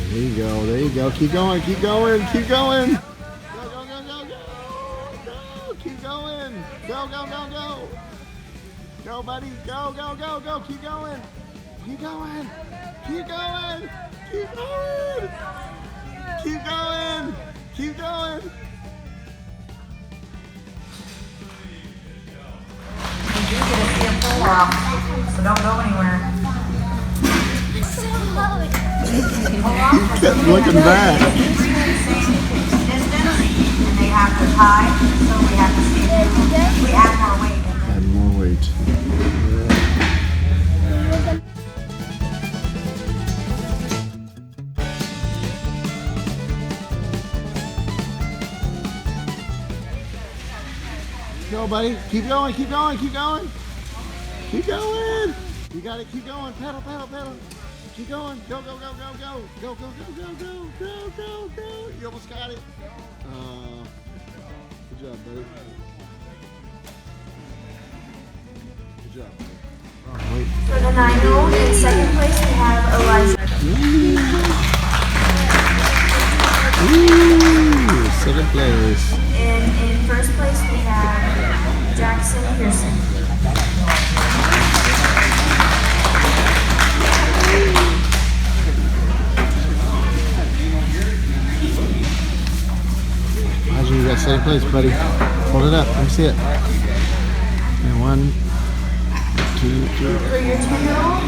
There you go. There you go. Keep going. Keep going. Keep going. Go, go, go, go, go. Go. Keep going. Go, go, go, go. Go, buddy. Go, go, go, go. Keep going. Keep going. Keep going. Keep going. Keep going. Keep going. You do get to see a full walk, so don't go anywhere. Kept looking back. Distance, and they have to tie, so we have to see if we add more weight. Add more weight. Go, buddy. Keep going, keep going, keep going. Keep going. You got to keep going. Pedal, pedal, pedal. Keep going. Go, go, go, go, go. Go, go, go, go, go, go, go, go. You almost got it. Good job, buddy. Good job, buddy. Oh, wait. For the 9-year-old, in second place we have Eliza. Ooh, second place. And in first place we have Jackson Pearson. Elijah, you got second place, buddy. Hold it up. Let me see it. And 1, 2, 3. For your 2-year-old,